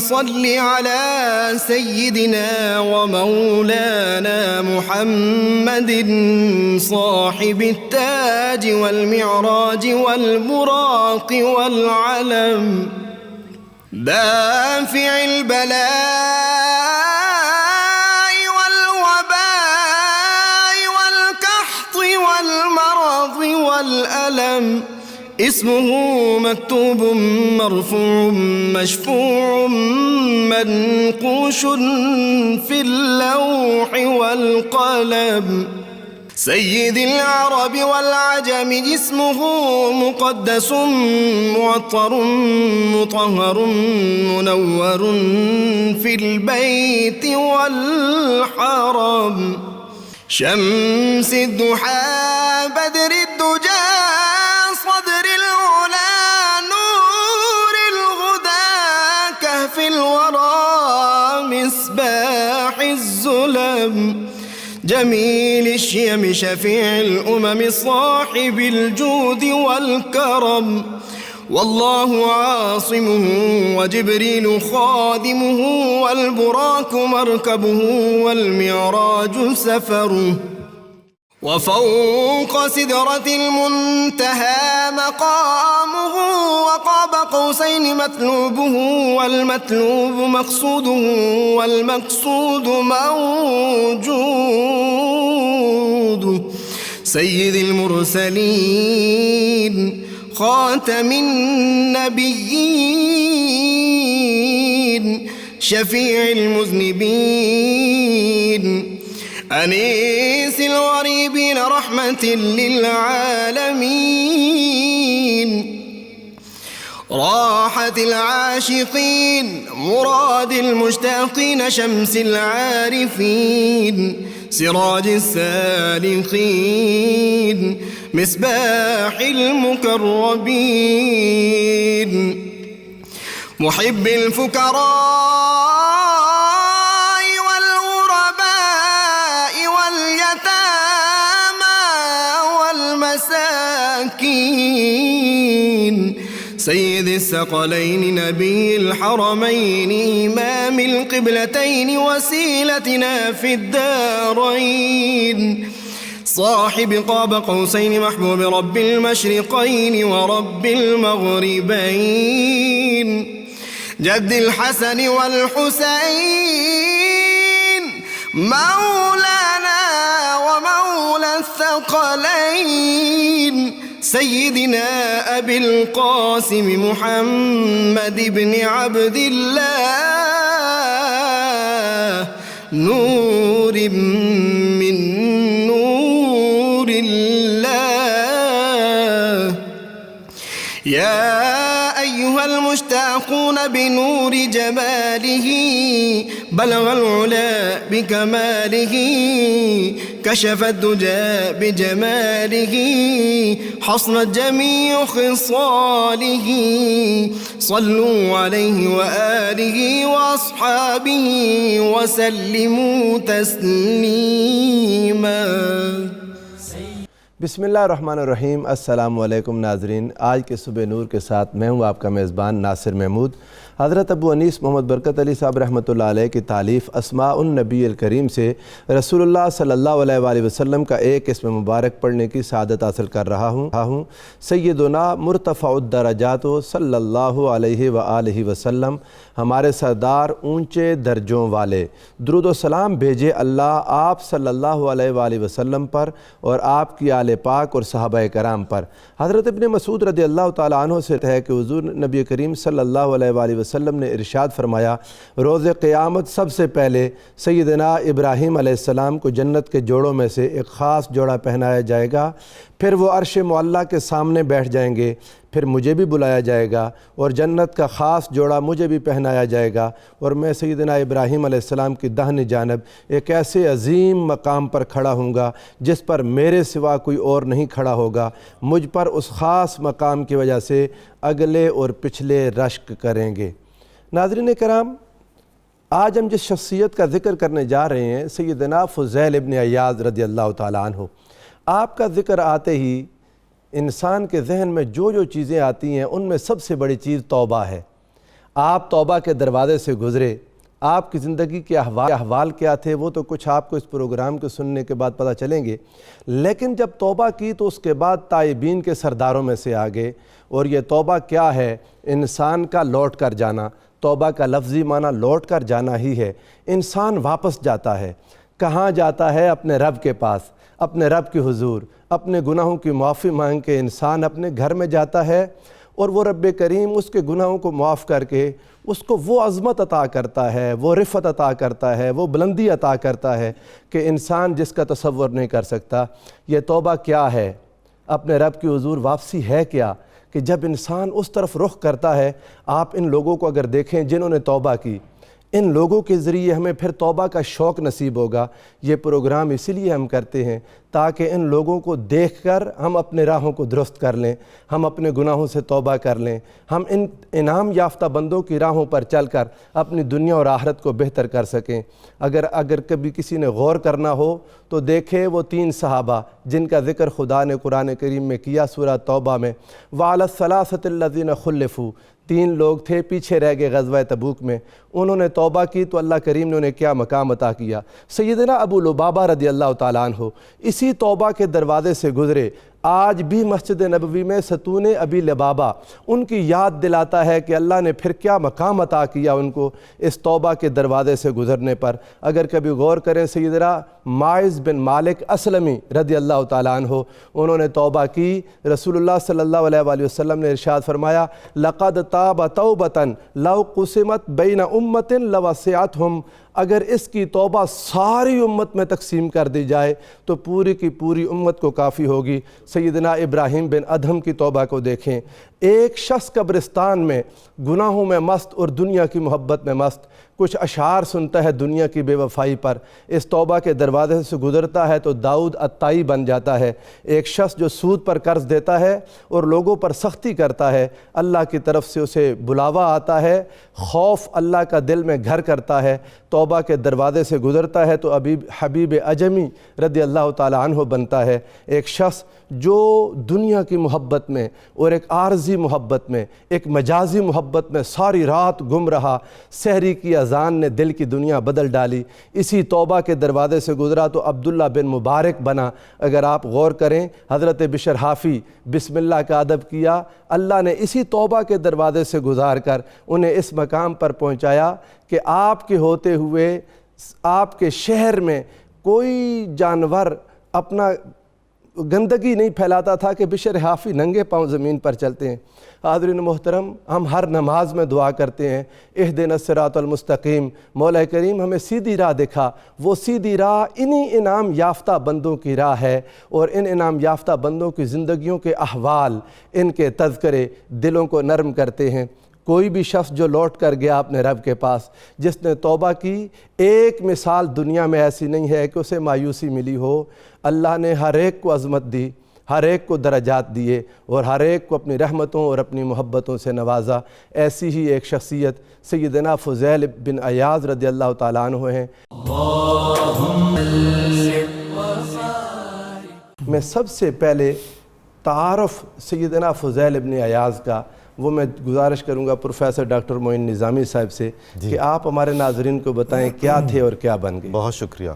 صل على سيدنا ومولانا محمد صاحب التاج والمعراج والبراق والعلم دافع البلاء والوباء والقحط والمرض والألم اسمه مكتوب مرفوع مشفوع منقوش في اللوح والقلم سيد العرب والعجم جسمه مقدس معطر مطهر منور في البيت والحرم شمس الضحى بدر الدجى صدر العلا نور الهدى كهف الورى مصباح الظلم جميل الشيم شفيع الأمم صاحب الجود والكرم والله عاصمه وجبريل خادمه والبراق مركبه والمعراج سفره وفوق سدرة المنتهى مقامه وقاب قوسين مطلوبه والمطلوب مقصوده والمقصود موجود سيد المرسلين خاتم النبيين شفيع المذنبين أنيس الغريبين رحمة للعالمين راحة العاشقين مراد المشتاقين شمس العارفين سراج السالكين مصباح المقربين محب الفقراء سيد الثقلين نبي الحرمين إمام القبلتين وسيلتنا في الدارين صاحب قاب قوسين محبوب رب المشرقين ورب المغربين جد الحسن والحسين مولانا ومولى الثقلين سيدنا أبي القاسم محمد بن عبد الله نور من نور الله يا أيها المشتاقون بنور جماله بلغ العلا بكماله كشف الدجى بجماله حصنت جميع خصاله صلوا عليه وآله وأصحابه وسلموا تسلیما۔ بسم اللہ الرحمن الرحیم۔ السلام علیکم ناظرین، آج کے صبح نور کے ساتھ میں ہوں آپ کا میزبان ناصر محمود۔ حضرت ابو انیس محمد برکت علی صاحب رحمۃ اللہ علیہ کی تالیف اسماء النبی الکریم سے رسول اللہ صلی اللہ علیہ وآلہ وسلم کا ایک اسم مبارک پڑھنے کی سعادت حاصل کر رہا ہوں۔ سیدنا مرتفع الدرجات صلی اللہ علیہ وآلہ وسلم، ہمارے سردار اونچے درجوں والے، درود و سلام بھیجے اللہ آپ صلی اللہ علیہ وآلہ وسلم پر اور آپ کی آل پاک اور صحابہ کرام پر۔ حضرت ابن مسعود رضی اللہ تعالیٰ عنہ سے ہے کہ حضور نبی کریم صلی اللہ علیہ وآلہ وسلم نے ارشاد فرمایا، روز قیامت سب سے پہلے سیدنا ابراہیم علیہ السلام کو جنت کے جوڑوں میں سے ایک خاص جوڑا پہنایا جائے گا، پھر وہ عرش معلیٰ کے سامنے بیٹھ جائیں گے، پھر مجھے بھی بلایا جائے گا اور جنت کا خاص جوڑا مجھے بھی پہنایا جائے گا، اور میں سیدنا ابراہیم علیہ السلام کی داہنی جانب ایک ایسے عظیم مقام پر کھڑا ہوں گا جس پر میرے سوا کوئی اور نہیں کھڑا ہوگا۔ مجھ پر اس خاص مقام کی وجہ سے اگلے اور پچھلے رشک کریں گے۔ ناظرین کرام، آج ہم جس شخصیت کا ذکر کرنے جا رہے ہیں سیدنا فضیل ابن عیاض رضی اللہ تعالیٰ عنہ۔ آپ کا ذکر آتے ہی انسان کے ذہن میں جو چیزیں آتی ہیں ان میں سب سے بڑی چیز توبہ ہے۔ آپ توبہ کے دروازے سے گزرے، آپ کی زندگی کے احوال کیا تھے وہ تو کچھ آپ کو اس پروگرام کو سننے کے بعد پتہ چلیں گے، لیکن جب توبہ کی تو اس کے بعد تائبین کے سرداروں میں سے آگے۔ اور یہ توبہ کیا ہے؟ انسان کا لوٹ کر جانا۔ توبہ کا لفظی معنی لوٹ کر جانا ہی ہے۔ انسان واپس جاتا ہے، کہاں جاتا ہے؟ اپنے رب کے پاس، اپنے رب کے حضور، اپنے گناہوں کی معافی مانگ کے انسان اپنے گھر میں جاتا ہے، اور وہ رب کریم اس کے گناہوں کو معاف کر کے اس کو وہ عظمت عطا کرتا ہے، وہ رفعت عطا کرتا ہے، وہ بلندی عطا کرتا ہے کہ انسان جس کا تصور نہیں کر سکتا۔ یہ توبہ کیا ہے؟ اپنے رب کی حضور واپسی ہے کیا؟ کہ جب انسان اس طرف رخ کرتا ہے، آپ ان لوگوں کو اگر دیکھیں جنہوں نے توبہ کی، ان لوگوں کے ذریعے ہمیں پھر توبہ کا شوق نصیب ہوگا۔ یہ پروگرام اسی لیے ہم کرتے ہیں تاکہ ان لوگوں کو دیکھ کر ہم اپنے راہوں کو درست کر لیں، ہم اپنے گناہوں سے توبہ کر لیں، ہم ان انعام یافتہ بندوں کی راہوں پر چل کر اپنی دنیا اور آخرت کو بہتر کر سکیں۔ اگر کبھی کسی نے غور کرنا ہو تو دیکھے وہ 3 صحابہ جن کا ذکر خدا نے قرآن کریم میں کیا سورہ توبہ میں، وَعَلَى الثَّلَاثَةِ الَّذِينَ خُلِّفُوا، 3 لوگ تھے پیچھے رہ گئے غزوہ تبوک میں، انہوں نے توبہ کی تو اللہ کریم نے انہیں کیا مقام عطا کیا۔ سیدنا ابو لبابہ رضی اللہ تعالیٰ عنہ اسی توبہ کے دروازے سے گزرے۔ آج بھی مسجد نبوی میں ستون ابی لبابہ ان کی یاد دلاتا ہے کہ اللہ نے پھر کیا مقام عطا کیا ان کو اس توبہ کے دروازے سے گزرنے پر۔ اگر کبھی غور کریں، سیدنا معاذ بن مالک اسلمی رضی اللہ تعالیٰ عنہ انہوں نے توبہ کی۔ رسول اللہ صلی اللہ علیہ وآلہ وسلم نے ارشاد فرمایا، لَقَدْ تَابَ تَوْبَةً لَوْ قُسِمَتْ بَيْنَ أُمَّةٍ لَوَسِعَتْهُمْ، اگر اس کی توبہ ساری امت میں تقسیم کر دی جائے تو پوری کی پوری امت کو کافی ہوگی۔ سیدنا ابراہیم بن ادھم کی توبہ کو دیکھیں، ایک شخص قبرستان میں گناہوں میں مست اور دنیا کی محبت میں مست کچھ اشعار سنتا ہے دنیا کی بے وفائی پر، اس توبہ کے دروازے سے گزرتا ہے تو داؤد الطائی بن جاتا ہے۔ ایک شخص جو سود پر قرض دیتا ہے اور لوگوں پر سختی کرتا ہے، اللہ کی طرف سے اسے بلاوا آتا ہے، خوف اللہ کا دل میں گھر کرتا ہے، توبہ کے دروازے سے گزرتا ہے تو حبیب عجمی رضی اللہ تعالیٰ عنہ بنتا ہے۔ ایک شخص جو دنیا کی محبت میں اور ایک عارضی محبت میں، ایک مجازی محبت میں ساری رات گم رہا، سحری کی اذان نے دل کی دنیا بدل ڈالی، اسی توبہ کے دروازے سے گزرا تو عبداللہ بن مبارک بنا۔ اگر آپ غور کریں، حضرت بشر حافی بسم اللہ کا ادب کیا، اللہ نے اسی توبہ کے دروازے سے گزار کر انہیں اس مقام پر پہنچایا کہ آپ کے ہوتے ہوئے آپ کے شہر میں کوئی جانور اپنا گندگی نہیں پھیلاتا تھا کہ بشر حافی ننگے پاؤں زمین پر چلتے ہیں۔ حاضرین محترم، ہم ہر نماز میں دعا کرتے ہیں، اہدنا الصراط المستقیم، مولا کریم ہمیں سیدھی راہ دکھا۔ وہ سیدھی راہ انہی انعام یافتہ بندوں کی راہ ہے، اور ان انعام یافتہ بندوں کی زندگیوں کے احوال، ان کے تذکرے دلوں کو نرم کرتے ہیں۔ کوئی بھی شخص جو لوٹ کر گیا اپنے رب کے پاس، جس نے توبہ کی، ایک مثال دنیا میں ایسی نہیں ہے کہ اسے مایوسی ملی ہو۔ اللہ نے ہر ایک کو عظمت دی، ہر ایک کو درجات دیے، اور ہر ایک کو اپنی رحمتوں اور اپنی محبتوں سے نوازا۔ ایسی ہی ایک شخصیت سیدنا فضیل بن عیاض رضی اللہ تعالیٰ عنہ ہیں۔ میں سب سے پہلے تعارف سیدنا فضیل بن عیاض کا وہ میں گزارش کروں گا پروفیسر ڈاکٹر معین نظامی صاحب سے کہ آپ ہمارے ناظرین کو بتائیں کیا تھے اور کیا بن گئے۔ بہت شکریہ۔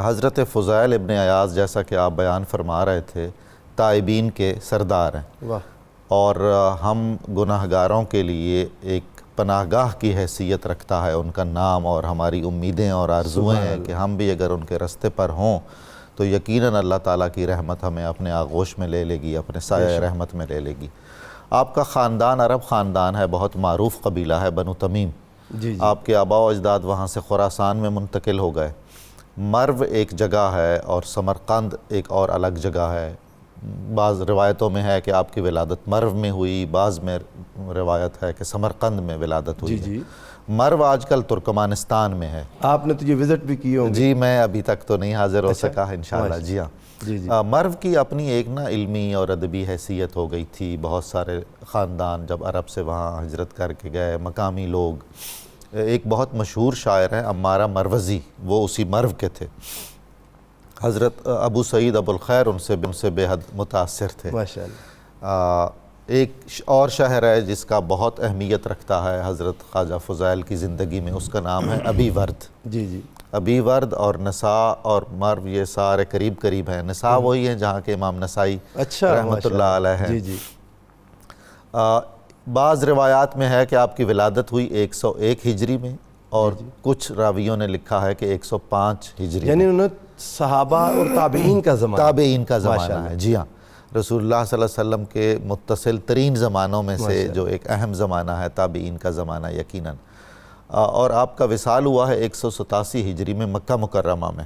حضرت فضیل ابن عیاض جیسا کہ آپ بیان فرما رہے تھے، تائبین کے سردار ہیں، واہ، اور ہم گناہ گاروں کے لیے ایک پناہ گاہ کی حیثیت رکھتا ہے ان کا نام، اور ہماری امیدیں اور آرزویں ہیں کہ ہم بھی اگر ان کے رستے پر ہوں تو یقیناً اللہ تعالیٰ کی رحمت ہمیں اپنے آغوش میں لے لے گی، اپنے سایہ رحمت میں لے لے گی۔ آپ کا خاندان عرب خاندان ہے، بہت معروف قبیلہ ہے بنو تمیم۔ آپ کے آباء و اجداد وہاں سے خراسان میں منتقل ہو گئے۔ مرو ایک جگہ ہے اور سمرقند ایک اور الگ جگہ ہے۔ بعض روایتوں میں ہے کہ آپ کی ولادت مرو میں ہوئی، بعض میں روایت ہے کہ سمرقند میں ولادت ہوئی ہے۔ مرو آج کل ترکمانستان میں ہے۔ آپ نے تو یہ وزٹ بھی کی ہوں گی؟ جی، میں ابھی تک تو نہیں حاضر ہو سکا، انشاءاللہ۔ جی ہاں، مرو کی اپنی ایک علمی اور ادبی حیثیت ہو گئی تھی۔ بہت سارے خاندان جب عرب سے وہاں ہجرت کر کے گئے، مقامی لوگ، ایک بہت مشہور شاعر ہیں عمارہ مروزی، وہ اسی مرو کے تھے۔ حضرت ابو سعید ابو الخیر ان سے بے حد متاثر تھے۔ ماشاءاللہ۔ ایک اور شہر ہے جس کا بہت اہمیت رکھتا ہے حضرت خواجہ فضائل کی زندگی میں، اس کا نام ہے ابی ورد۔ جی جی، ابی ورد اور نساء اور مرو یہ سارے قریب قریب ہیں۔ نساء وہی ہیں جہاں کے امام نسائی اچھا رحمۃ اللہ علیہ ہیں۔ جی جی، بعض روایات میں ہے کہ آپ کی ولادت ہوئی 101 ہجری میں، اور کچھ راویوں نے لکھا ہے کہ 105 ہجری یعنی میں۔ انہوں نے صحابہ اور تابعین کا زمانہ، تابعین کا زمانہ ہے، جی ہاں، رسول اللہ صلی اللہ علیہ وسلم کے متصل ترین زمانوں میں سے جو ایک اہم زمانہ ہے تابعین کا زمانہ یقیناً۔ اور آپ کا وصال ہوا ہے 187 ہجری میں مکہ مکرمہ میں۔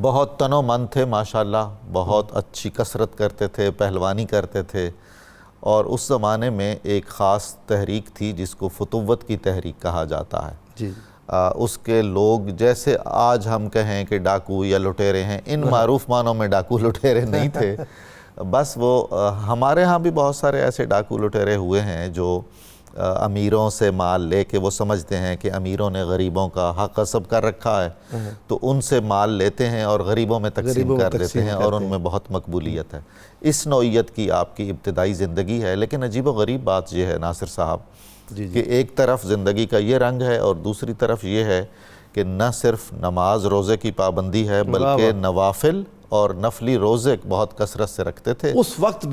بہت تن و من تھے ماشاءاللہ، بہت اچھی کثرت کرتے تھے، پہلوانی کرتے تھے، اور اس زمانے میں ایک خاص تحریک تھی جس کو فتوت کی تحریک کہا جاتا ہے۔ جی، اس کے لوگ جیسے آج ہم کہیں کہ ڈاکو یا لٹیرے ہیں، ان معروف معنوں میں ڈاکو لٹیرے نہیں تھے، بس وہ ہمارے ہاں بھی بہت سارے ایسے ڈاکو لٹیرے ہوئے ہیں جو امیروں سے مال لے کے، وہ سمجھتے ہیں کہ امیروں نے غریبوں کا حق غصب کر رکھا ہے تو ان سے مال لیتے ہیں اور غریبوں میں تقسیم کر دیتے ہیں، اور ان میں بہت مقبولیت ہے۔ اس نوعیت کی آپ کی ابتدائی زندگی ہے، لیکن عجیب و غریب بات یہ ہے ناصر صاحب کہ ایک طرف زندگی کا یہ رنگ ہے اور دوسری طرف یہ ہے کہ نہ صرف نماز روزے کی پابندی ہے بلکہ نوافل اور نفلی روزے بہت کثرت سے رکھتے تھے اس وقت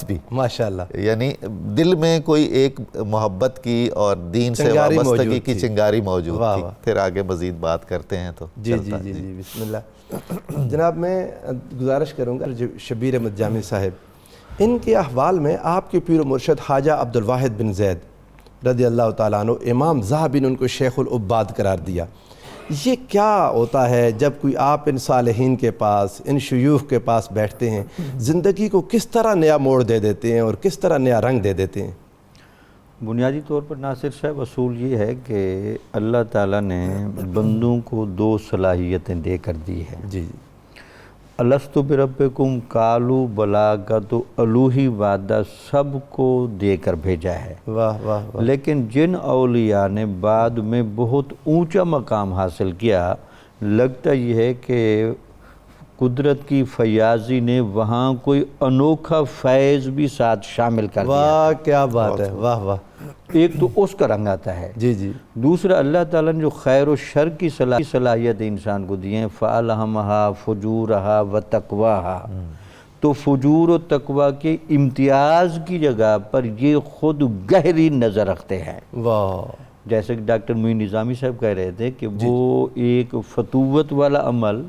بھی ماشاءاللہ، یعنی دل میں کوئی ایک محبت کی اور دین سے وابستگی کی چنگاری موجود تھی۔ پھر آگے مزید بات کرتے ہیں تو جی جی جی جی بسم اللہ۔ جناب میں گزارش کروں گا شبیر احمد جامی صاحب، ان کے احوال میں آپ کے پیر و مرشد خواجہ عبد الواحد بن زید رضی اللہ تعالیٰ عنہ، امام ذہبی نے ان کو شیخ العباد قرار دیا۔ یہ کیا ہوتا ہے جب کوئی آپ ان صالحین کے پاس، ان شیوخ کے پاس بیٹھتے ہیں، زندگی کو کس طرح نیا موڑ دے دیتے ہیں اور کس طرح نیا رنگ دے دیتے ہیں؟ بنیادی طور پر ناصر صاحب اصول یہ ہے کہ اللہ تعالیٰ نے بندوں کو دو صلاحیتیں دے کر دی ہیں۔ جی، الست بربکم قالوا بلا کا تو الوہی وعدہ سب کو دے کر بھیجا ہے۔ واہ واہ واہ، لیکن جن اولیاء نے بعد میں بہت اونچا مقام حاصل کیا، لگتا یہ ہے کہ قدرت کی فیاضی نے وہاں کوئی انوکھا فیض بھی ساتھ شامل کر دیا۔ واہ کیا بات ہے، واہ واہ، ایک تو اس کا رنگ آتا ہے، جی جی، دوسرا اللہ تعالیٰ نے جو خیر و شر کی صلاحیت انسان کو دی ہیں، فَأَلْهَمَهَا فُجُورَهَا وَتَقْوَاهَا، تو فجور و تقوی کے امتیاز کی جگہ پر یہ خود گہری نظر رکھتے ہیں۔ واہ، جیسے کہ ڈاکٹر معین نظامی صاحب کہہ رہے تھے کہ وہ ایک فتوت والا عمل،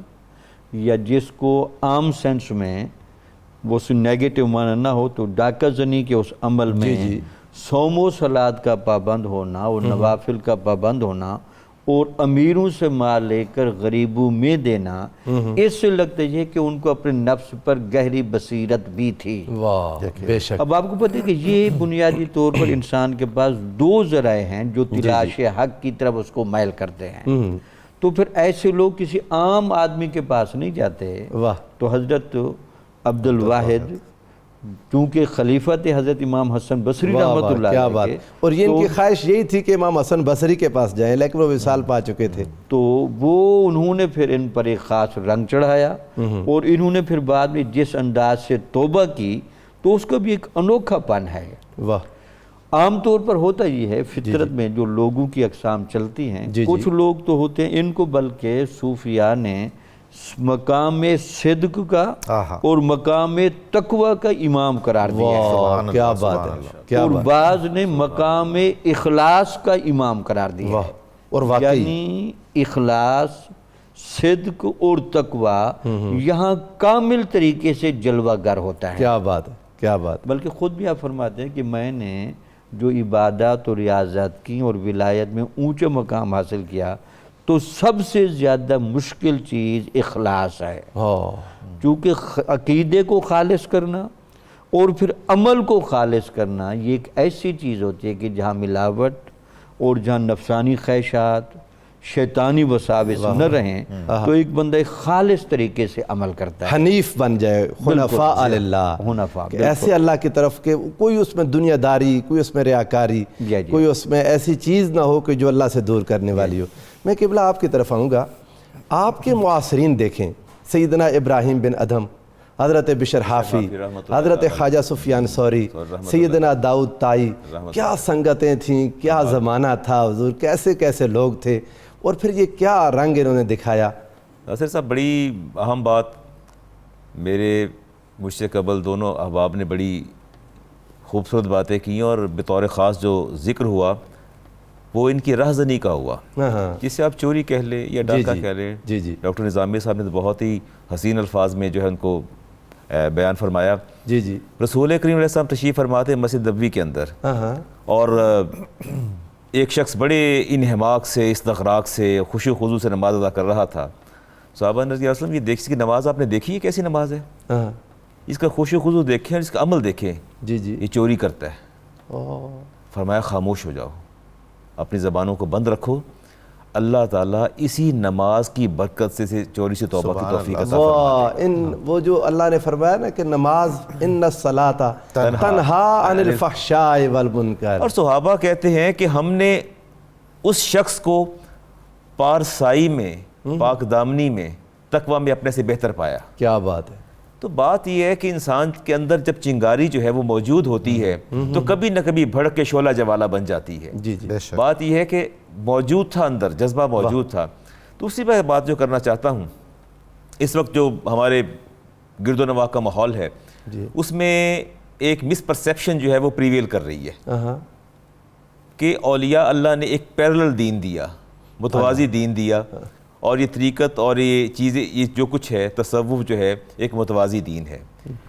یا جس کو عام سینس میں وہ نیگیٹو معنی نہ ہو تو ڈاکہ زنی کے اس عمل میں صوم و صلاۃ کا پابند ہونا اور نوافل کا پابند ہونا اور امیروں سے مال لے کر غریبوں میں دینا، اس سے لگتا ہے کہ ان کو اپنے نفس پر گہری بصیرت بھی تھی۔ واہ بے شک۔ اب آپ کو پتہ ہے کہ یہ بنیادی طور پر انسان کے پاس دو ذرائع ہیں جو تلاش حق کی طرف اس کو مائل کرتے ہیں، تو پھر ایسے لوگ کسی عام آدمی کے پاس نہیں جاتے۔ واہ، تو حضرت عبد الواحد چونکہ خلیفہ تھے حضرت امام حسن بصری رحمۃ اللہ علیہ، کیا بات، اور یہ ان کی خواہش یہی تھی کہ امام حسن بصری کے پاس جائیں، لیکن وہ وصال پا چکے تھے، تو وہ انہوں نے پھر ان پر ایک خاص رنگ چڑھایا، اور انہوں نے پھر بعد میں جس انداز سے توبہ کی تو اس کا بھی ایک انوکھا پن ہے۔ واہ، عام طور پر ہوتا یہ ہے فطرت میں جو لوگوں کی اقسام چلتی ہیں، کچھ لوگ تو ہوتے ہیں ان کو بلکہ صوفیاء نے مقام صدق کا اور مقام تقوی کا امام قرار دیا ہے، کیا بات ہے، اور بعض نے مقام اخلاص کا امام قرار دیا ہے، اور واقعی یعنی اخلاص، صدق اور تقوی یہاں کامل طریقے سے جلوہ گر ہوتا ہے۔ کیا بات ہے، کیا بات، بلکہ خود بھی آپ فرماتے ہیں کہ میں نے جو عبادات اور ریاضت کی اور ولایت میں اونچا مقام حاصل کیا تو سب سے زیادہ مشکل چیز اخلاص ہے، چونکہ عقیدے کو خالص کرنا اور پھر عمل کو خالص کرنا یہ ایک ایسی چیز ہوتی ہے کہ جہاں ملاوٹ اور جہاں نفسانی خواہشات، شیطانی وساوس نہ رہیں تو ایک بندہ ایک خالص طریقے سے عمل کرتا ہے، حنیف بن جائے، حنفاء للہ، کہ ایسے اللہ کی طرف کہ کوئی اس میں دنیا داری، کوئی اس میں ریاکاری، کوئی اس میں ایسی چیز نہ ہو کہ جو اللہ سے دور کرنے والی ہو۔ میں قبلہ آپ کی طرف آؤں گا، آپ کے معاصرین دیکھیں، سیدنا ابراہیم بن ادھم حضرت بشر حافی، حضرت خواجہ سفیان ثوری، سیدنا داؤد طائی، کیا سنگتیں تھیں، کیا زمانہ تھا حضور، کیسے کیسے لوگ تھے، اور پھر یہ کیا رنگ انہوں نے دکھایا۔ ناصر صاحب بڑی اہم بات میرے مجھ سے قبل دونوں احباب نے بڑی خوبصورت باتیں کی، اور بطور خاص جو ذکر ہوا وہ ان کی رہزنی کا ہوا، جسے آپ چوری کہہ لیں یا ڈاکہ کہہ لیں۔ ڈاکٹر نظامی صاحب نے تو بہت ہی حسین الفاظ میں جو ہے ان کو بیان فرمایا۔ رسول کریم علیہ السلام تشریف فرماتے مسجد نبوی کے اندر، اور ایک شخص بڑے انہماک سے، استغراق سے، خشوع و خضوع سے نماز ادا کر رہا تھا۔ صحابہ نے یا رسول اللہ یہ دیکھ، اس کی نماز آپ نے دیکھی ہے کیسی نماز ہے؟ اس کا خشوع و خضوع دیکھیں اور اس کا عمل دیکھیں، یہ چوری کرتا ہے۔ فرمایا خاموش ہو جاؤ، اپنی زبانوں کو بند رکھو، اللہ تعالیٰ اسی نماز کی برکت سے چوری سے توبہ کی توفیق عطا فرمائے۔ وہ جو اللہ نے فرمایا نا کہ نماز ان الصلاۃ تنہا عن الفحشاء والمنکر، اور صحابہ کہتے ہیں کہ ہم نے اس شخص کو پارسائی میں، پاک دامنی میں، تقوی میں اپنے سے بہتر پایا۔ کیا بات ہے۔ تو بات یہ ہے کہ انسان کے اندر جب چنگاری جو ہے وہ موجود ہوتی ہے تو کبھی نہ کبھی بھڑک کے شعلہ جوالہ بن جاتی ہے۔ بات یہ ہے کہ موجود تھا، اندر جذبہ موجود تھا۔ دوسری بات جو کرنا چاہتا ہوں، اس وقت جو ہمارے گرد و نواح کا ماحول ہے اس میں ایک مس پرسیپشن جو ہے وہ پریویل کر رہی ہے کہ اولیاء اللہ نے ایک پیرلل دین دیا، متوازی دین دیا، اور یہ طریقت اور یہ چیزیں، یہ جو کچھ ہے تصوف جو ہے ایک متوازی دین ہے۔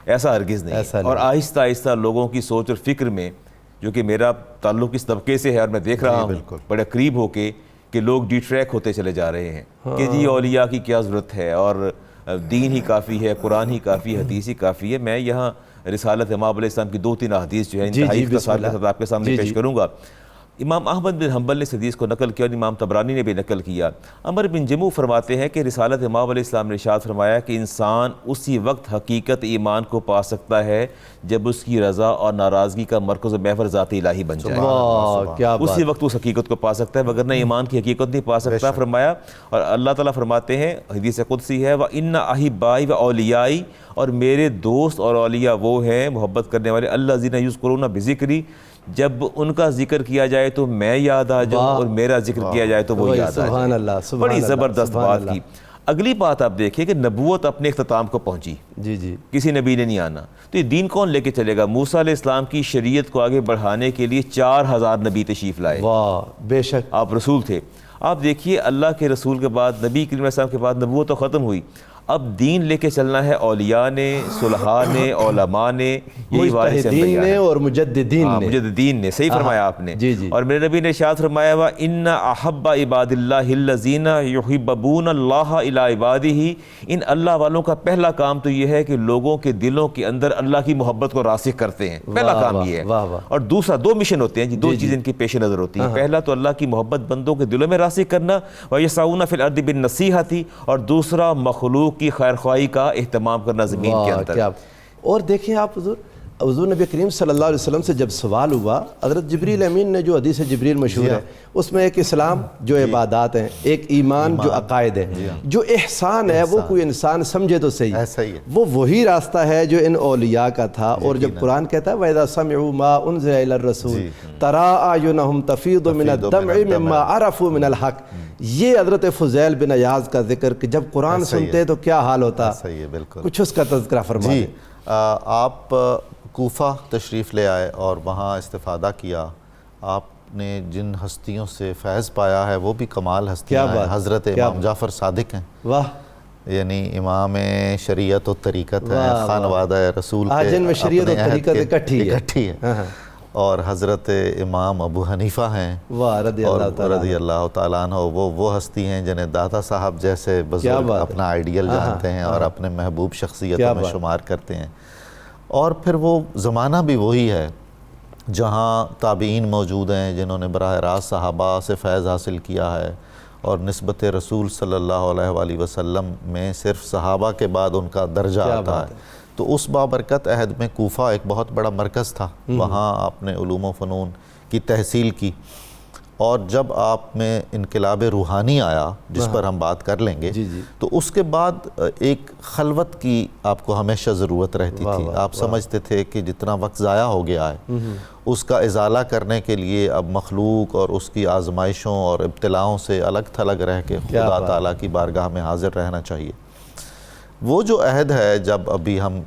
ایسا ہرگز نہیں ہے۔ اور آہستہ آہستہ لوگوں کی سوچ اور فکر میں، جو کہ میرا تعلق اس طبقے سے ہے اور میں دیکھ رہا ہوں بڑے قریب ہو کے، کہ لوگ ڈی ٹریک ہوتے چلے جا رہے ہیں کہ جی اولیاء کی کیا ضرورت ہے، اور دین ہی کافی ہے، قرآن ہی کافی ہے، حدیث ہی کافی ہے۔ میں یہاں رسالت امام علیہ السلام کی 2-3 احادیث جو ہیں انتہائی اختصار کے ساتھ آپ کے سامنے پیش کروں گا۔ امام احمد بن حنبل نے اس حدیث کو نقل کیا اور امام طبرانی نے بھی نقل کیا۔ عمر بن جموع فرماتے ہیں کہ رسالت امام علیہ السلام نے ارشاد فرمایا کہ انسان اسی وقت حقیقت ایمان کو پا سکتا ہے جب اس کی رضا اور ناراضگی کا مرکز و محور ذات الہی بن جائے، اسی وقت اس حقیقت کو پا سکتا ہے، وگرنہ ایمان کی حقیقت نہیں پا سکتا۔ فرمایا، اور اللہ تعالیٰ فرماتے ہیں، حدیث قدسی ہے، وَإِنَّ أَحِبَّائِي وَأَوْلِيَائِي، اور میرے دوست اور اولیاء وہ ہیں محبت کرنے والے، الَّذِينَ يُذْكُرُونَ بِذِكْرِي، جب ان کا ذکر کیا جائے تو میں یاد آ جاؤں، اور میرا ذکر کیا جائے تو وہ یاد آ جائے۔ بڑی زبردست بات کی۔ اگلی بات آپ دیکھیں کہ نبوت اپنے اختتام کو پہنچی، کسی نبی نے نہیں آنا، تو یہ دین کون لے کے چلے گا؟ موسیٰ علیہ السلام کی شریعت کو آگے بڑھانے کے لیے 4000 نبی تشریف لائے۔ بے شک آپ رسول تھے۔ آپ دیکھیے اللہ کے رسول کے بعد، نبی کریم علیہ السلام کے بعد نبوت تو ختم ہوئی، اب دین لے کے چلنا ہے اولیاء نے، صلحاء نے، علماء نے، یہی وارث انبیاء نے اور مجددین نے۔ صحیح فرمایا آپ نے۔ اور میرے نبی نے ارشاد فرمایا، وَإِنَّ أَحَبَّ عِبَادِ اللَّهِ الَّذِينَ يُحِبُّونَ اللَّهَ إِلَىٰ عِبَادِهِ، ان اللہ والوں کا پہلا کام تو یہ ہے کہ لوگوں کے دلوں کے اندر اللہ کی محبت کو راسخ کرتے ہیں، پہلا کام یہ ہے۔ اور دوسرا، 2 مشن ہوتے ہیں، 2 چیزیں ان کی پیش نظر ہوتی ہیں۔ پہلا تو اللہ کی محبت بندوں کے دلوں میں راسخ کرنا، وَيَسْعَوْنَ فِي الْأَرْضِ بِالنَّصِيحَةِ، اور دوسرا مخلوق کی خیر خواہی کا اہتمام کرنا زمین کے اندر۔ اور دیکھیں آپ حضور نبی کریم صلی اللہ علیہ وسلم سے جب سوال ہوا، حضرت جبریل امین نے جو حدیث جبریل مشہور ہے، اس میں ایک اسلام جو عبادات ہیں، ایک ایمان جو عقائد ہیں، جو احسان ہے وہ کوئی انسان سمجھے تو صحیح، وہ وہی راستہ ہے جو ان اولیاء کا تھا۔ اور جب قرآن کہتا ہے وَإِذَا سَمِعُوا مَا أُنزِلَ إِلَى الرَّسُولِ تَرَىٰ أَعْيُنَهُمْ تَفِيضُ مِنَ الدَّمْعِ مِمَّا عَرَفُوا مِنَ الْحَقِّ، یہ حضرت فضیل بن عیاض کا ذکر کہ جب قرآن سنتے تو کیا حال ہوتا، کچھ اس کا تذکرہ فرمائیں۔ آپ کوفہ تشریف لے آئے اور وہاں استفادہ کیا، آپ نے جن ہستیوں سے فیض پایا ہے وہ بھی کمال ہستیاں ہیں۔ حضرت امام جعفر صادق ہیں، یعنی امام شریعت و طریقت ہیں، خانوادہ رسول کے جن میں شریعت و طریقت اکٹھی ہے، اور حضرت امام ابو حنیفہ ہیں رضی اللہ تعالیٰ عنہ، وہ ہستی ہیں جنہیں داتا صاحب جیسے بزرگ اپنا آئیڈیل جانتے ہیں اور اپنے محبوب شخصیتوں میں شمار کرتے ہیں۔ اور پھر وہ زمانہ بھی وہی ہے جہاں تابعین موجود ہیں جنہوں نے براہ راست صحابہ سے فیض حاصل کیا ہے، اور نسبت رسول صلی اللہ علیہ وآلہ وسلم میں صرف صحابہ کے بعد ان کا درجہ آتا ہے۔ تو اس بابرکت عہد میں کوفہ ایک بہت بڑا مرکز تھا، وہاں آپ نے علوم و فنون کی تحصیل کی، اور جب آپ میں انقلاب روحانی آیا جس پر ہم بات کر لیں گے، تو اس کے بعد ایک خلوت کی آپ کو ہمیشہ ضرورت رہتی تھی. آپ سمجھتے تھے کہ جتنا وقت ضائع ہو گیا ہے اس کا ازالہ کرنے کے لیے اب مخلوق اور اس کی آزمائشوں اور ابتلاؤں سے الگ تھلگ رہ کے خدا تعالیٰ کی بارگاہ میں حاضر رہنا چاہیے. وہ جو عہد ہے جب ابھی ہم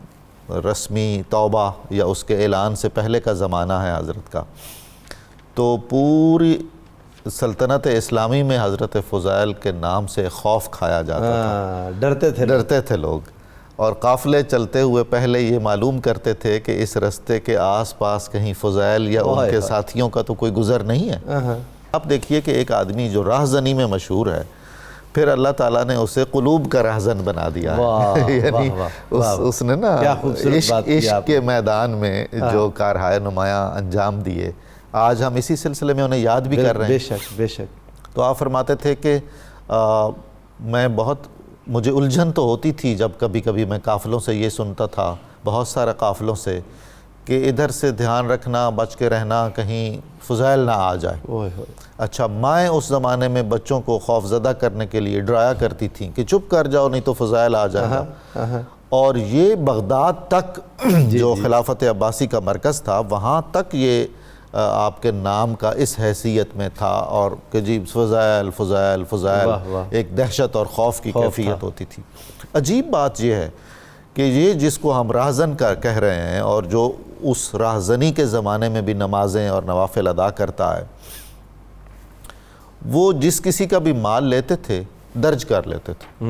رسمی توبہ یا اس کے اعلان سے پہلے کا زمانہ ہے حضرت کا، تو پوری سلطنت اسلامی میں حضرت فضیل کے نام سے خوف کھایا جاتا تھا. ڈرتے تھے لوگ، اور قافلے چلتے ہوئے پہلے یہ معلوم کرتے تھے کہ اس رستے کے آس پاس کہیں فضیل یا ان کے ساتھیوں کا تو کوئی گزر نہیں ہے. آپ دیکھیے کہ ایک آدمی جو راہزنی میں مشہور ہے، پھر اللہ تعالیٰ نے اسے قلوب کا راہزن بنا دیا ہے. یعنی اس نے نا عشق کے میدان میں جو کارہائے نمایاں انجام دیے، آج ہم اسی سلسلے میں انہیں یاد بھی کر رہے ہیں. بے شک. تو آپ فرماتے تھے کہ مجھے الجھن تو ہوتی تھی جب کبھی کبھی میں قافلوں سے یہ سنتا تھا، بہت سارے قافلوں سے، کہ ادھر سے دھیان رکھنا، بچ کے رہنا کہیں فضیل نہ آ جائے. اچھا، مائیں اس زمانے میں بچوں کو خوف زدہ کرنے کے لیے ڈرایا کرتی تھیں کہ چپ کر جاؤ نہیں تو فضیل آ جائے گا. اور یہ بغداد تک جو خلافت عباسی کا مرکز تھا، وہاں تک یہ آپ کے نام کا اس حیثیت میں تھا، اور کہ جی فضیل فضیل فضیل، ایک دہشت اور خوف کی کیفیت ہوتی تھی. عجیب بات یہ ہے کہ یہ جس کو ہم راہزن کا کہہ رہے ہیں، اور جو اس راہزنی کے زمانے میں بھی نمازیں اور نوافل ادا کرتا ہے، وہ جس کسی کا بھی مال لیتے تھے درج کر لیتے تھے.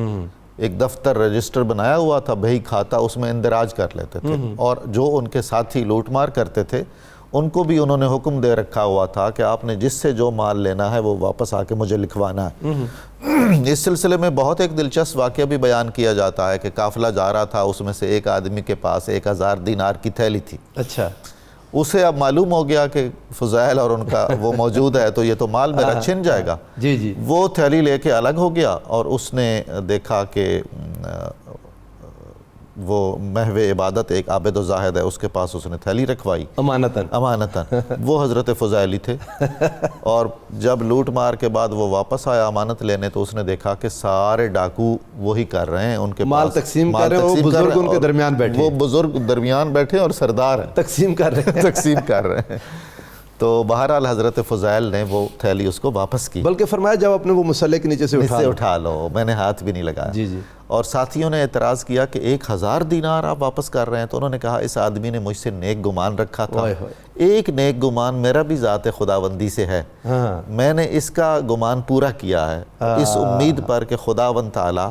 ایک دفتر رجسٹر بنایا ہوا تھا، بہی کھاتا، اس میں اندراج کر لیتے تھے. اور جو ان کے ساتھی لوٹ مار کرتے تھے ان کو بھی انہوں نے حکم دے رکھا ہوا تھا کہ آپ نے جس سے جو مال لینا ہے وہ واپس آ کے مجھے لکھوانا ہے. اس سلسلے میں بہت ایک دلچسپ واقعہ بھی بیان کیا جاتا ہے کہ قافلہ جا رہا تھا، اس میں سے ایک آدمی کے پاس 1000 دینار کی تھیلی تھی. اچھا. اسے اب معلوم ہو گیا کہ فضیل اور ان کا وہ موجود ہے تو یہ تو مال میرا چھن جائے گا. وہ تھیلی لے کے الگ ہو گیا، اور اس نے دیکھا کہ وہ محو عبادت ایک عابد و زاہد ہے، اس کے پاس اس نے تھیلی رکھوائی امانتاً. وہ حضرت فضیلی تھے. اور جب لوٹ مار کے بعد وہ واپس آیا امانت لینے، تو اس نے دیکھا کہ سارے ڈاکو وہی کر رہے ہیں، ان کے مال تقسیم کر رہے ہیں، وہ بزرگ ان کے درمیان بیٹھے، وہ بزرگ درمیان بیٹھے اور سردار ہیں، تقسیم کر رہے ہیں. تو بہرحال حضرت فضیل نے وہ تھیلی اس کو واپس کی، بلکہ فرمایا جب اپنے وہ مسلح کے نیچے سے اٹھا لو، میں نے ہاتھ بھی نہیں لگایا. اور ساتھیوں نے اعتراض کیا کہ 1000 دینار آپ واپس کر رہے ہیں. تو انہوں نے کہا اس آدمی نے مجھ سے نیک گمان رکھا تھا، ایک نیک گمان میرا بھی ذات خداوندی سے ہے، میں نے اس کا گمان پورا کیا ہے، اس امید پر کہ خداوند تعالی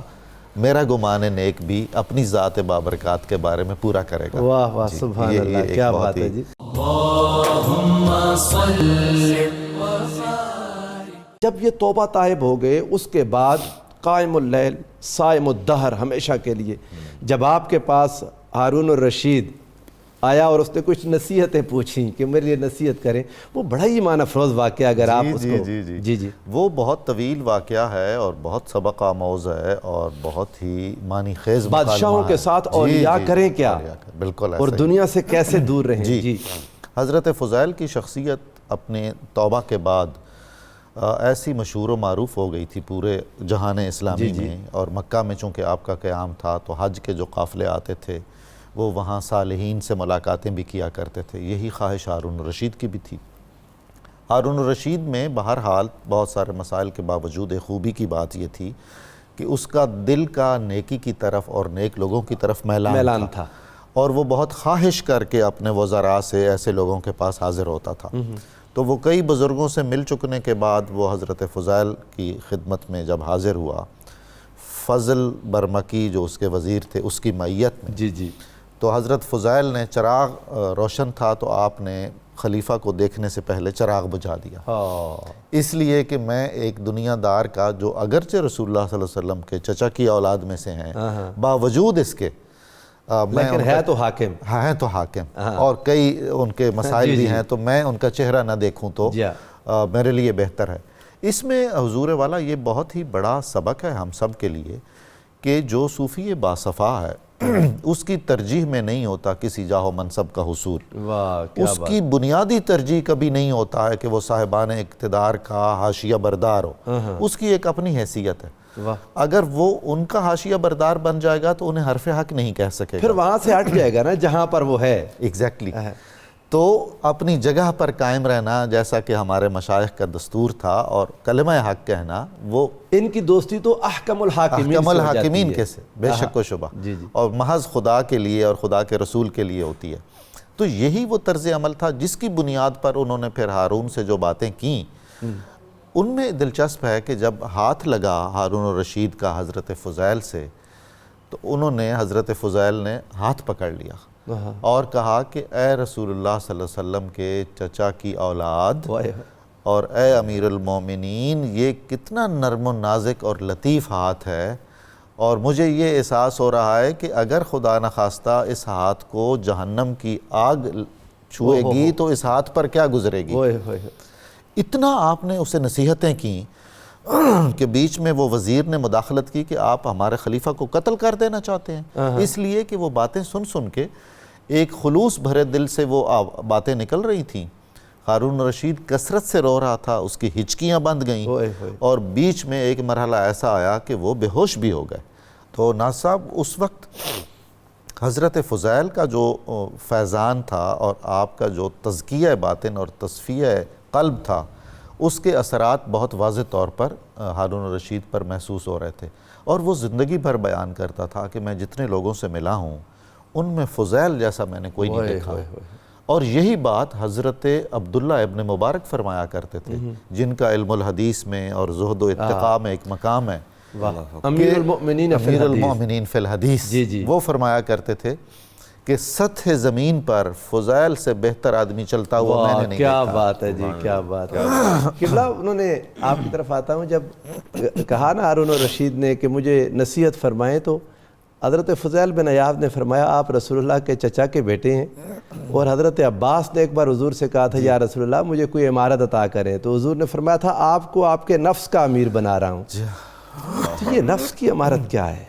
میرا گمان نیک بھی اپنی ذات بابرکات کے بارے میں پورا کرے گا. واہ واہ، سبحان اللہ، کیا بات ہے جی. جب یہ توبہ تائب ہو گئے، اس کے بعد قائم اللیل صائم الدہر ہمیشہ کے لیے، جب آپ کے پاس ہارون الرشید آیا اور اس نے کچھ نصیحتیں پوچھیں کہ میرے لیے نصیحت کریں، وہ بڑا ہی معنی افروز واقعہ اگر آپ اس کو جی وہ بہت طویل واقعہ ہے اور بہت سبق آموز ہے اور بہت ہی معنی خیز. بادشاہوں کے ساتھ اولیاء کریں کیا، بالکل، اور دنیا سے کیسے دور رہیں. جی حضرت فضیل کی شخصیت اپنے توبہ کے بعد ایسی مشہور و معروف ہو گئی تھی پورے جہان اسلامی میں. اور مکہ میں چونکہ آپ کا قیام تھا تو حج کے جو قافلے آتے تھے وہ وہاں صالحین سے ملاقاتیں بھی کیا کرتے تھے. یہی خواہش ہارون الرشید کی بھی تھی. ہارون الرشید میں بہرحال بہت سارے مسائل کے باوجود خوبی کی بات یہ تھی کہ اس کا دل کا نیکی کی طرف اور نیک لوگوں کی طرف میلان تھا، اور وہ بہت خواہش کر کے اپنے وزراء سے ایسے لوگوں کے پاس حاضر ہوتا تھا. تو وہ کئی بزرگوں سے مل چکنے کے بعد وہ حضرت فضیل کی خدمت میں جب حاضر ہوا، فضل برمکی جو اس کے وزیر تھے اس کی معیت میں، تو حضرت فضیل نے چراغ روشن تھا تو آپ نے خلیفہ کو دیکھنے سے پہلے چراغ بجھا دیا، اس لیے کہ میں ایک دنیا دار کا جو اگرچہ رسول اللہ صلی اللہ علیہ وسلم کے چچا کی اولاد میں سے ہیں، باوجود اس کے لیکن ہے تو حاکم اور کئی ان کے مسائل بھی ہیں، تو میں ان کا چہرہ نہ دیکھوں تو میرے لیے بہتر ہے. اس میں حضور والا یہ بہت ہی بڑا سبق ہے ہم سب کے لیے کہ جو صوفی باصفا ہے اس کی ترجیح میں نہیں ہوتا کسی جاہ و منصب کا حصول، اس کی بنیادی ترجیح کبھی نہیں ہوتا ہے کہ وہ صاحبان اقتدار کا حاشیہ بردار ہو، اس کی ایک اپنی حیثیت ہے۔ اگر وہ ان کا حاشیہ بردار بن جائے گا تو انہیں حرف حق نہیں کہہ سکے گا، پھر وہاں سے ہٹ جائے گا نا جہاں پر وہ ہے۔ ایگزیکٹلی تو اپنی جگہ پر قائم رہنا، جیسا کہ ہمارے مشائخ کا دستور تھا، اور کلمہ حق کہنا، وہ ان کی دوستی تو احکم الحاکمین کے سے بے شک و شبہ، اور محض خدا کے لیے اور خدا کے رسول کے لیے ہوتی ہے۔ تو یہی وہ طرز عمل تھا جس کی بنیاد پر انہوں نے پھر ہارون سے جو باتیں کیں، ان میں دلچسپ ہے کہ جب ہاتھ لگا ہارون الرشید کا حضرت فضیل سے، تو انہوں نے حضرت فضیل نے ہاتھ پکڑ لیا اور کہا کہ اے رسول اللہ صلی اللہ علیہ وسلم کے چچا کی اولاد اور اے امیر المومنین، یہ کتنا نرم و نازک اور لطیف ہاتھ ہے، اور مجھے یہ احساس ہو رہا ہے کہ اگر خدا نخواستہ اس ہاتھ کو جہنم کی آگ چھوئے گی تو اس ہاتھ پر کیا گزرے گی۔ اتنا آپ نے اسے نصیحتیں کیں کہ بیچ میں وہ وزیر نے مداخلت کی کہ آپ ہمارے خلیفہ کو قتل کر دینا چاہتے ہیں، اس لیے کہ وہ باتیں سن کے ایک خلوص بھرے دل سے وہ باتیں نکل رہی تھیں۔ ہارون رشید کثرت سے رو رہا تھا، اس کی ہچکیاں بند گئیں، اور بیچ میں ایک مرحلہ ایسا آیا کہ وہ بے ہوش بھی ہو گئے۔ تو ناصر صاحب اس وقت حضرت فضیل کا جو فیضان تھا اور آپ کا جو تزکیہ باطن اور تصفیہ قلب تھا، اس کے اثرات بہت واضح طور پر ہارون الرشید پر محسوس ہو رہے تھے، اور وہ زندگی بھر بیان کرتا تھا کہ میں جتنے لوگوں سے ملا ہوں ان میں فضیل جیسا میں نے کوئی نہیں دیکھا۔ اور یہی بات حضرت عبداللہ ابن مبارک فرمایا کرتے تھے، جن کا علم الحدیث میں اور زہد و اتقاء میں ایک مقام ہے، امیر المؤمنین فی الحدیث۔ وہ فرمایا کرتے تھے کہ سطح زمین پر فضیل سے بہتر آدمی چلتا ہوا میں نے نہیں دیکھا۔ کیا بات ہے جی، کیا بات ہے قبلہ۔ انہوں نے، آپ کی طرف آتا ہوں، جب کہا نا ہارون الرشید نے کہ مجھے نصیحت فرمائیں، تو حضرت فضیل بن عیاض نے فرمایا آپ رسول اللہ کے چچا کے بیٹے ہیں، اور حضرت عباس نے ایک بار حضور سے کہا تھا یا رسول اللہ مجھے کوئی عمارت عطا کریں، تو حضور نے فرمایا تھا آپ کو آپ کے نفس کا امیر بنا رہا ہوں۔ تو یہ نفس کی عمارت کیا ہے؟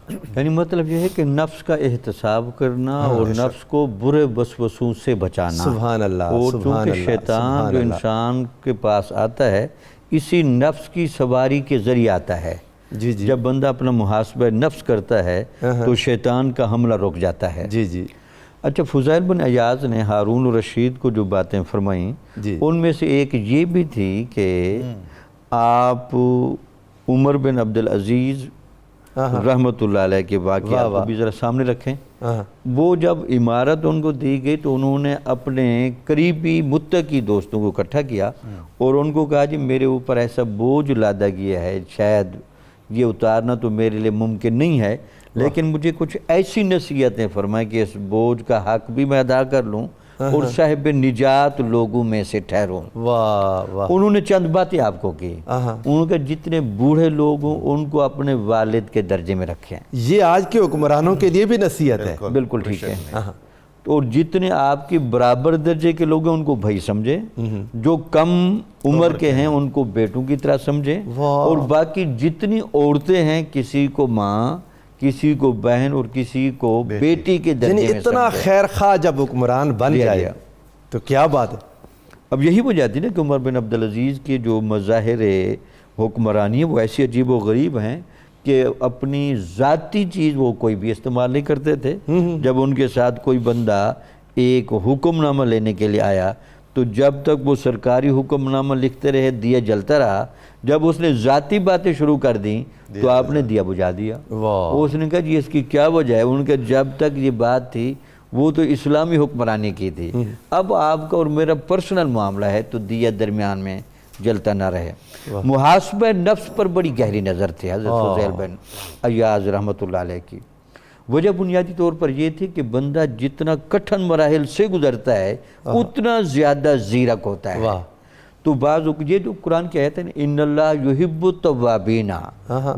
یعنی مطلب یہ ہے کہ نفس کا احتساب کرنا اور نفس کو برے وسوسوں سے بچانا۔ سبحان اللہ۔ اور چونکہ شیطان جو انسان کے پاس آتا ہے اسی نفس کی سواری کے ذریعے آتا ہے۔ جب بندہ اپنا محاسبہ نفس کرتا ہے تو شیطان کا حملہ رک جاتا ہے۔ اچھا، فضیل بن عیاض نے ہارون الرشید کو جو باتیں فرمائیں ان میں سے ایک یہ بھی تھی کہ آپ عمر بن عبدالعزیز رحمۃ اللہ علیہ کے واقعات کو بھی ذرا سامنے رکھیں۔ وہ جب عمارت ان کو دی گئی تو انہوں نے اپنے قریبی متقی دوستوں کو اکٹھا کیا اور ان کو کہا جی میرے اوپر ایسا بوجھ لادا گیا ہے، شاید یہ اتارنا تو میرے لیے ممکن نہیں ہے، لیکن مجھے کچھ ایسی نصیحتیں فرمائیں کہ اس بوجھ کا حق بھی میں ادا کر لوں اور صاحب نجات لوگوں میں سے ٹھہروں۔ انہوں نے چند باتیں آپ کو کی، ان کے جتنے بوڑھے لوگ ہوں ان کو اپنے والد کے درجے میں رکھیں۔ یہ آج کے حکمرانوں کے لیے بھی نصیحت ہے۔ بالکل ٹھیک ہے۔ اور جتنے آپ کی برابر درجے کے لوگ ہیں ان کو بھائی سمجھیں، جو کم عمر کے ہیں ان کو بیٹوں کی طرح سمجھیں، اور باقی جتنی عورتیں ہیں کسی کو ماں، کسی کو بہن اور کسی کو بیٹی کے درجے میں سمجھیں۔ اتنا خیر خواہ جب حکمران بن جائے تو کیا بات ہے۔ اب یہی وجہ آتی نا کہ عمر بن عبدالعزیز کے جو مظاہر حکمرانی ہیں وہ ایسی عجیب و غریب ہیں کہ اپنی ذاتی چیز وہ کوئی بھی استعمال نہیں کرتے تھے۔ جب ان کے ساتھ کوئی بندہ ایک حکم نامہ لینے کے لیے آیا تو جب تک وہ سرکاری حکم نامہ لکھتے رہے دیا جلتا رہا، جب اس نے ذاتی باتیں شروع کر دیں تو آپ نے دیا بجھا دیا۔ اس نے کہا جی اس کی کیا وجہ ہے؟ ان کے جب تک یہ بات تھی وہ تو اسلامی حکمرانی کی تھی، اب آپ کا اور میرا پرسنل معاملہ ہے تو دیا درمیان میں جلتا نہ رہے۔ محاسبہ نفس پر بڑی گہری نظر تھی حضرت فضیل بن عیاض رحمۃ اللہ علیہ کی۔ وجہ بنیادی طور پر یہ تھی کہ بندہ جتنا کٹھن مراحل سے گزرتا ہے اتنا زیادہ زیرک ہوتا ہے۔ تو بعض یہ جو قرآن کی آیت ہے ان اللہ یحب التوابین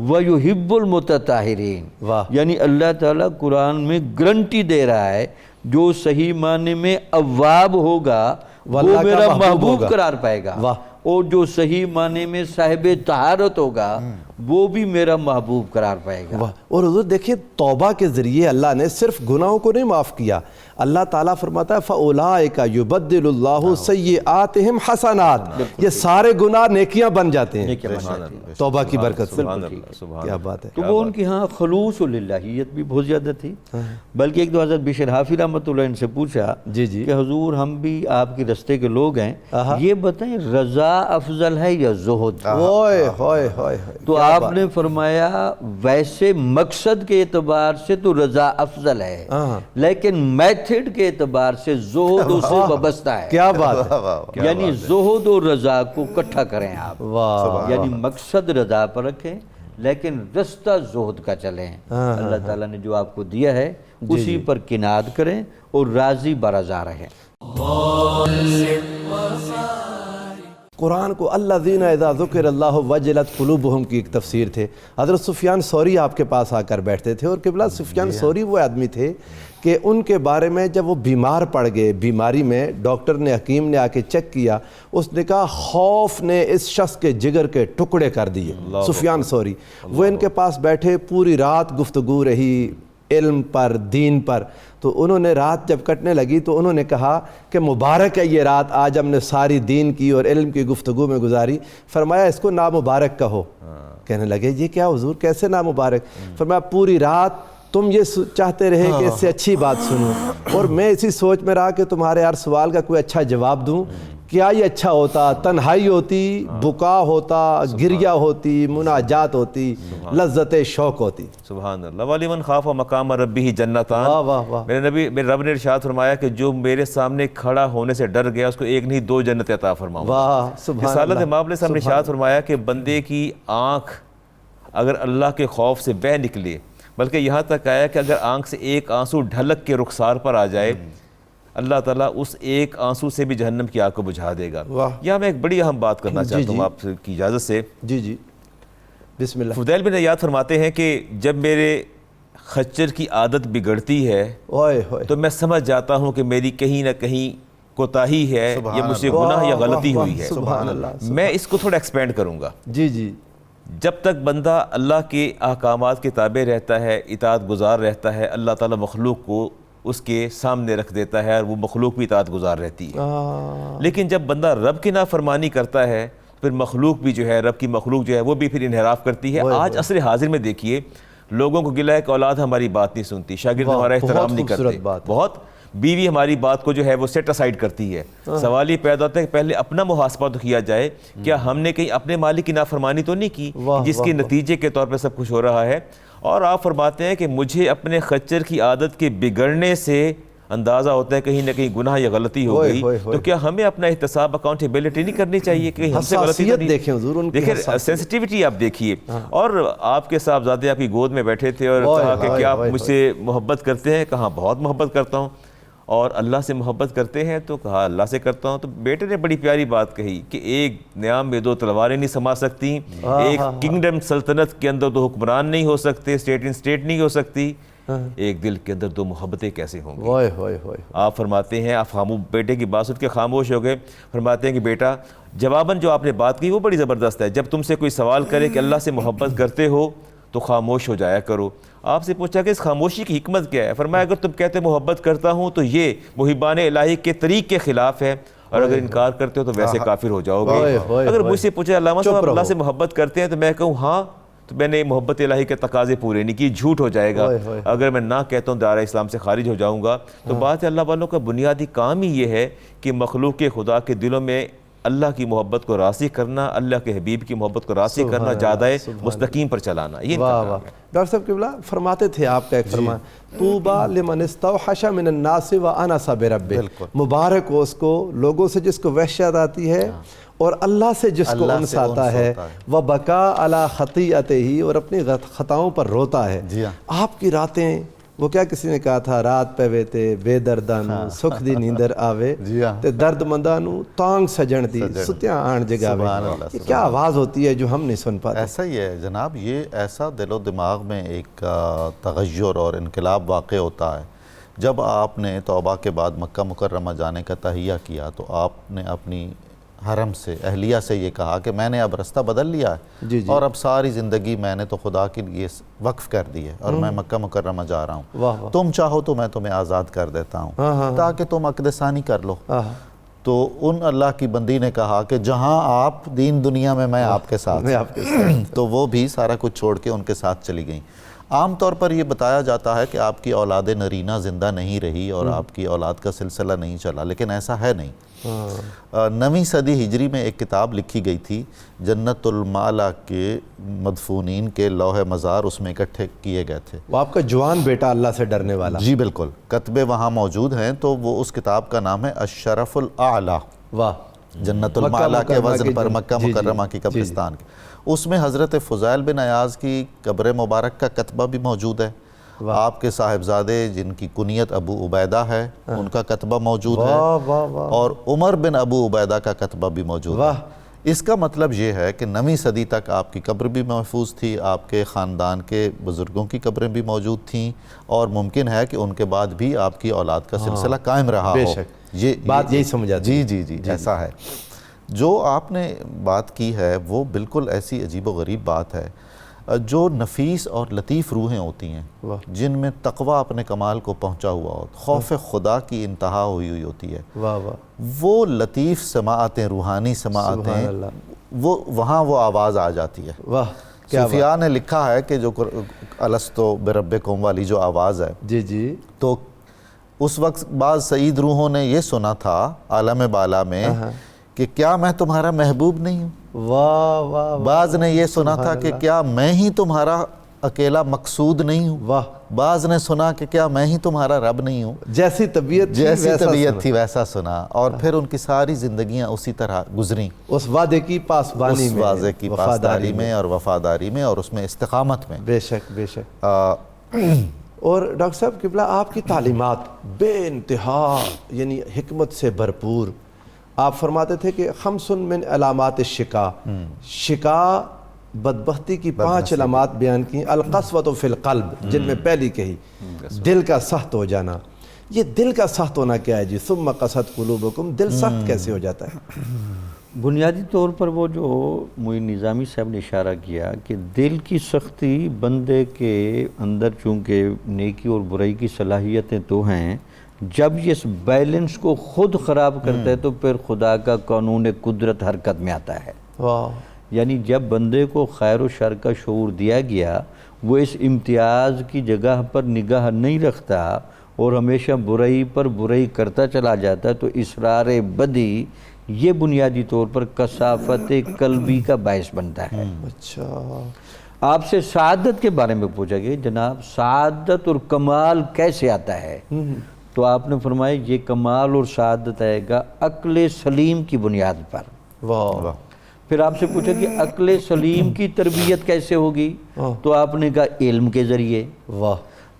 ویحب المتطہرین، یعنی اللہ تعالیٰ قرآن میں گارنٹی دے رہا ہے جو صحیح معنی میں اواب ہوگا وہ میرا محبوب قرار پائے گا، اور جو صحیح معنی میں صاحب طہارت ہوگا وہ بھی میرا محبوب قرار پائے گا۔ اور حضور دیکھیے توبہ کے ذریعے اللہ نے صرف گناہوں کو نہیں معاف کیا، اللہ تعالیٰ فرماتا ہے فَأُولَٰئِكَ يُبَدِّلُ اللَّهُ سَيِّئَاتِهِمْ حَسَنَاتٍ، یہ سارے گناہ نیکیاں بن جاتے ہیں توبہ کی برکت سے۔ کیا بات ہے۔ تو وہ ان کی ہاں خلوص للہیت بھی بہت زیادہ تھی، بلکہ ایک دو حضرت بشر حافی رحمۃ اللہ ان سے پوچھا کہ حضور ہم بھی آپ کے رستے کے لوگ ہیں، یہ بتائیں رضا افضل ہے یا زہد؟ تو آپ نے فرمایا ویسے مقصد کے اعتبار سے تو رضا افضل ہے، لیکن میتھڈ کے اعتبار سے زہد اس سے وابستہ ہے۔ کیا بات ہے، یعنی زہد اور رضا کو اکٹھا کریں آپ، یعنی مقصد رضا پر رکھیں لیکن رستہ زہد کا چلیں۔ اللہ تعالیٰ نے جو آپ کو دیا ہے اسی پر کناد کریں اور راضی برضا رہیں۔ قرآن کو الذین اذا ذکر اللہ وجلت قلوبہم کی ایک تفسیر تھے۔ حضرت سفیان ثوری آپ کے پاس آ کر بیٹھتے تھے، اور قبلہ سفیان ثوری وہ آدمی تھے کہ ان کے بارے میں جب وہ بیمار پڑ گئے، بیماری میں ڈاکٹر نے حکیم نے آ کے چیک کیا، اس نے کہا خوف نے اس شخص کے جگر کے ٹکڑے کر دیے۔ سفیان ثوری وہ ان کے پاس بیٹھے، پوری رات گفتگو رہی علم پر، دین پر۔ تو انہوں نے رات جب کٹنے لگی تو انہوں نے کہا کہ مبارک ہے یہ رات، آج ہم نے ساری دین کی اور علم کی گفتگو میں گزاری۔ فرمایا اس کو نامبارک کہو۔ کہنے لگے یہ کیا حضور، کیسے نامبارک؟ فرمایا پوری رات تم یہ چاہتے رہے کہ اس سے اچھی بات سنوں، اور میں اسی سوچ میں رہا کہ تمہارے ہر سوال کا کوئی اچھا جواب دوں۔ کیا یہ اچھا ہوتا؟ تنہائی ہوتی، بکا ہوتا، گریہ ہوتی، مناجات ہوتی، لذت شوق ہوتی۔ سبحان اللہ۔ وَلِمَنْ خَافَ مَقَامَ رَبِّهِ جَنَّتَانِ، میرے رب نے ارشاد فرمایا کہ جو میرے سامنے کھڑا ہونے سے ڈر گیا اس کو ایک نہیں دو جنت عطا فرماؤں۔ واہ سبحان اللہ۔ رسالت امام علیہ السلام نے ارشاد فرمایا کہ بندے کی آنکھ اگر اللہ کے خوف سے بہہ نکلے، بلکہ یہاں تک آیا کہ اگر آنکھ سے ایک آنسو ڈھلک کے رخسار پر آ جائے، اللہ تعالیٰ اس ایک آنسو سے بھی جہنم کی آگ کو بجھا دے گا۔ یہاں میں ایک بڑی اہم بات کرنا چاہتا ہوں آپ کی اجازت سے۔ جی بسم اللہ۔ فضیل بن عیاض فرماتے ہیں کہ جب میرے خچر کی عادت بگڑتی ہے تو میں سمجھ جاتا ہوں کہ میری کہیں نہ کہیں کوتاہی ہے، یا مجھ سے گناہ یا غلطی ہوئی ہے۔ میں اس کو تھوڑا ایکسپینڈ کروں گا۔ جی جب تک بندہ اللہ کے احکامات کے تابع رہتا ہے، اطاعت گزار رہتا ہے، اللہ تعالیٰ مخلوق کو اس کے سامنے رکھ دیتا ہے اور وہ مخلوق بھی اطاعت گزار رہتی ہے۔ لیکن جب بندہ رب کی نافرمانی کرتا ہے پھر مخلوق بھی جو ہے، رب کی مخلوق جو ہے وہ بھی پھر انحراف کرتی ہے۔ آج عصر حاضر میں دیکھیے لوگوں کو گلہ ہے کہ اولاد ہماری بات نہیں سنتی، شاگرد ہمارا احترام نہیں کرتے، بہت بیوی ہماری بات کو جو ہے وہ سیٹ اسائیڈ کرتی ہے۔ سوال یہ پیدا ہوتا ہے کہ پہلے اپنا محاسبہ تو کیا جائے، کیا ہم نے کہیں اپنے مالک کی نافرمانی تو نہیں کی جس کے نتیجے کے طور پہ سب کچھ ہو رہا ہے؟ اور آپ فرماتے ہیں کہ مجھے اپنے خچر کی عادت کے بگڑنے سے اندازہ ہوتا ہے کہیں نہ کہیں گناہ یا غلطی ہو گئی، تو کیا ہمیں اپنا احتساب اکاؤنٹیبلٹی نہیں کرنی چاہیے کہ ہم سے غلطی نہیں؟ دیکھیں سینسٹیوٹی آپ دیکھیے۔ اور آپ کے صاحبزادے آپ کی گود میں بیٹھے تھے اور کہا کہ کیا آپ مجھ سے محبت کرتے ہیں؟ کہا بہت محبت کرتا ہوں۔ اور اللہ سے محبت کرتے ہیں؟ تو کہا اللہ سے کرتا ہوں۔ تو بیٹے نے بڑی پیاری بات کہی کہ ایک نیام میں دو تلواریں نہیں سما سکتی، ایک کنگڈم سلطنت کے اندر دو حکمران نہیں ہو سکتے، اسٹیٹ ان اسٹیٹ نہیں ہو سکتی، ایک دل کے اندر دو محبتیں کیسے ہوں گی؟ آپ فرماتے ہیں، آپ بیٹے کی بات سن کے خاموش ہو گئے۔ فرماتے ہیں کہ بیٹا جواباً جو آپ نے بات کی وہ بڑی زبردست ہے، جب تم سے کوئی سوال کرے کہ اللہ سے محبت کرتے ہو تو خاموش ہو جایا کرو۔ آپ سے پوچھا کہ اس خاموشی کی حکمت کیا ہے؟ فرمایا اگر تم کہتے محبت کرتا ہوں تو یہ محبان الہی کے طریق کے خلاف ہے، اور اگر انکار کرتے ہو تو ویسے کافر ہو جاؤ گے۔ اگر مجھ سے پوچھا علامہ صاحب اللہ سے محبت کرتے ہیں تو میں کہوں ہاں، تو میں نے محبت الہی کے تقاضے پورے نہیں کیے، جھوٹ ہو جائے گا۔ اگر میں نہ کہتا ہوں دائرہ اسلام سے خارج ہو جاؤں گا۔ تو بات ہے اللہ والوں کا بنیادی کام ہی یہ ہے کہ مخلوق خدا کے دلوں میں اللہ کی محبت کو راسخ کرنا، اللہ کے حبیب کی محبت کو راسخ کرنا، جادہ مستقیم پر چلانا۔ یہ ڈاکٹر صاحب قبلہ فرماتے تھے آپ کا ایک فرمان، طوبیٰ لمن استوحش من الناس وانس بربہ، مبارک ہو اس کو لوگوں سے جس کو وحشت آتی ہے اور اللہ سے جس کو انس آتا ہے، وبکا علی خطیئتہ، اور اپنی خطاؤں پر روتا ہے۔ آپ کی راتیں وہ کیا کسی نے کہا تھا، رات پہ ویتے بے دردانو سکھ دی نیندر آوے تے درد مندانو تانگ سجن دی ستیاں آن جگاوے۔ یہ کیا آواز ہوتی ہے جو ہم نہیں سن پاتے؟ ایسا ہی ہے جناب، یہ ایسا دل و دماغ میں ایک تغیر اور انقلاب واقع ہوتا ہے۔ جب آپ نے توبہ کے بعد مکہ مکرمہ جانے کا تہیہ کیا تو آپ نے اپنی حرم سے اہلیہ سے یہ کہا کہ میں نے اب رستہ بدل لیا ہے اور اب ساری زندگی میں نے تو خدا کے لیے وقف کر دی ہے اور میں مکہ مکرمہ جا رہا ہوں، تم چاہو تو میں تمہیں آزاد کر دیتا ہوں تاکہ تم عقد ثانی کر لو۔ تو ان اللہ کی بندی نے کہا کہ جہاں آپ دین دنیا میں آپ کے ساتھ، تو وہ بھی سارا کچھ چھوڑ کے ان کے ساتھ چلی گئیں۔ عام طور پر یہ بتایا جاتا ہے کہ آپ کی اولاد نرینہ زندہ نہیں رہی اور آپ کی اولاد کا سلسلہ نہیں چلا، لیکن ایسا ہے نہیں۔ 9ویں صدی ہجری میں ایک کتاب لکھی گئی تھی، جنت المعلا کے مدفونین کے لوح مزار اس میں اکٹھے کیے گئے تھے۔ وہ آپ کا جوان بیٹا اللہ سے ڈرنے والا، جی بالکل، کتبے وہاں موجود ہیں، تو وہ اس کتاب کا نام ہے الشرف الاعلی، واہ، جنت المعلا کے وزن پر مکہ مکرمہ کی قبرستان کے۔ اس میں حضرت فضیل بن عیاض کی قبر مبارک کا کتبہ بھی موجود ہے، آپ کے صاحبزادے جن کی کنیت ابو عبیدہ ہے ان کا کتبہ موجود ہے، اور عمر بن ابو عبیدہ کا کتبہ بھی موجود ہے۔ اس کا مطلب یہ ہے کہ 9ویں صدی تک آپ کی قبر بھی محفوظ تھی، آپ کے خاندان کے بزرگوں کی قبریں بھی موجود تھیں، اور ممکن ہے کہ ان کے بعد بھی آپ کی اولاد کا سلسلہ قائم رہا ہو۔ یہ بات یہی سمجھا، جی جی جی ایسا ہے۔ جو آپ نے بات کی ہے وہ بالکل ایسی عجیب و غریب بات ہے۔ جو نفیس اور لطیف روحیں ہوتی ہیں جن میں تقوی اپنے کمال کو پہنچا ہوا ہو، خوف خدا کی انتہا ہوئی ہوتی ہے، وہ لطیف سماعتیں، روحانی سماعتیں، وہ وہاں وہ آواز آ جاتی ہے۔ صوفیاء نے لکھا ہے کہ جو الستو بربکم والی جو آواز ہے، جی جی، تو اس وقت بعض سعید روحوں نے یہ سنا تھا عالم بالا میں کہ کیا میں تمہارا محبوب نہیں ہوں، واہ واہ، بعض نے یہ سنا تھا کہ کیا میں ہی تمہارا اکیلا مقصود نہیں ہوں، واہ، بعض نے سنا کہ کیا میں ہی تمہارا رب نہیں ہوں، جیسی طبیعت تھی ویسا سنا، اور پھر ان کی ساری زندگیاں اسی طرح گزریں، اس وعدے کی پاسبانی میں، اس وعدے کی پاسداری میں اور وفاداری میں اور اس میں استقامت میں۔ بے شک بے شک۔ اور ڈاکٹر صاحب قبلہ آپ کی تعلیمات بے انتہا یعنی حکمت سے بھرپور۔ آپ فرماتے تھے کہ 5 من علامات الشقا، شقا بدبختی کی 5 علامات بیان کی، القسوۃ فی القلب، جن میں پہلی کہی دل کا سخت ہو جانا۔ یہ دل کا سخت ہونا کیا ہے جی؟ ثم قست قلوبکم، دل سخت کیسے ہو جاتا ہے؟ بنیادی طور پر وہ جو معین نظامی صاحب نے اشارہ کیا کہ دل کی سختی بندے کے اندر چونکہ نیکی اور برائی کی صلاحیتیں تو ہیں، جب یہ اس بیلنس کو خود خراب کرتا ہے تو پھر خدا کا قانون قدرت حرکت میں آتا ہے۔ یعنی جب بندے کو خیر و شر کا شعور دیا گیا، وہ اس امتیاز کی جگہ پر نگاہ نہیں رکھتا اور ہمیشہ برائی پر برائی کرتا چلا جاتا ہے، تو اصرار بدی یہ بنیادی طور پر کثافت قلبی کا باعث بنتا ہے۔ اچھا، آپ سے سعادت کے بارے میں پوچھا گیا، جناب سعادت اور کمال کیسے آتا ہے؟ تو آپ نے فرمایا یہ کمال اور سعادت آئے گا عقل سلیم کی بنیاد پر۔ واہ۔ پھر آپ سے پوچھا کہ عقل سلیم کی تربیت کیسے ہوگی؟ تو آپ نے کہا علم کے ذریعے۔ واہ۔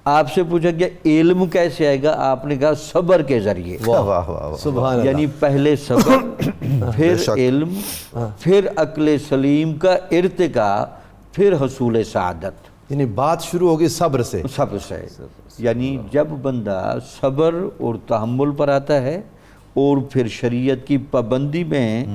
آپ سے پوچھا کہ علم کیسے آئے گا؟ آپ نے کہا صبر کے ذریعے۔ سبحان اللہ، یعنی پہلے صبر، پھر علم، پھر عقل سلیم کا ارتقا، پھر حصول سعادت۔ یعنی بات شروع ہوگی صبر سے، صبر سے۔ یعنی جب بندہ صبر اور تحمل پر آتا ہے اور پھر شریعت کی پابندی میں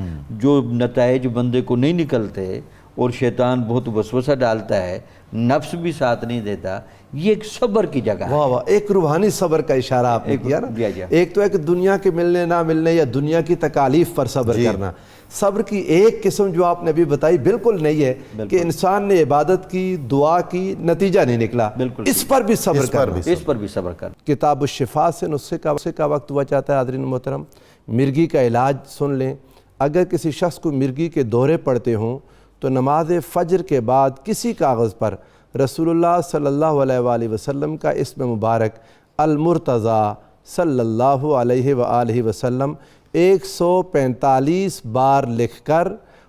جو نتائج بندے کو نہیں نکلتے اور شیطان بہت وسوسہ ڈالتا ہے، نفس بھی ساتھ نہیں دیتا، یہ ایک صبر کی جگہ ہے۔ واہ واہ، ایک روحانی صبر کا اشارہ آپ نے کیا نا۔ ایک تو ہے کہ دنیا کے ملنے نہ ملنے یا دنیا کی تکالیف پر صبر کرنا، صبر کی ایک قسم جو آپ نے ابھی بتائی بالکل نہیں ہے کہ انسان نے عبادت کی، دعا کی، نتیجہ نہیں نکلا، اس پر بھی صبر کرنا، اس پر بھی صبر کرنا۔ کتاب الشفا سے نسخے کا وقت ہوا چاہتا ہے۔ حاضرین محترم، مرگی کا علاج سن لیں۔ اگر کسی شخص کو مرگی کے دورے پڑتے ہوں تو نماز فجر کے بعد کسی کاغذ پر رسول اللہ صلی اللہ علیہ وآلہ وسلم کا اسم مبارک المرتضیٰ صلی اللہ علیہ وآلہ وسلم 145 بار لکھ کر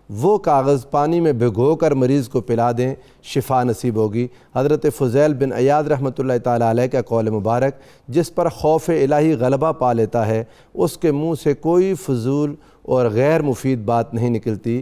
وہ کاغذ پانی میں بھگو کر مریض کو پلا دیں، شفا نصیب ہوگی۔ حضرت فضیل بن عیاض رحمۃ اللہ تعالیٰ علیہ کا قول مبارک، جس پر خوف الہی غلبہ پا لیتا ہے اس کے منہ سے کوئی فضول اور غیر مفید بات نہیں نکلتی۔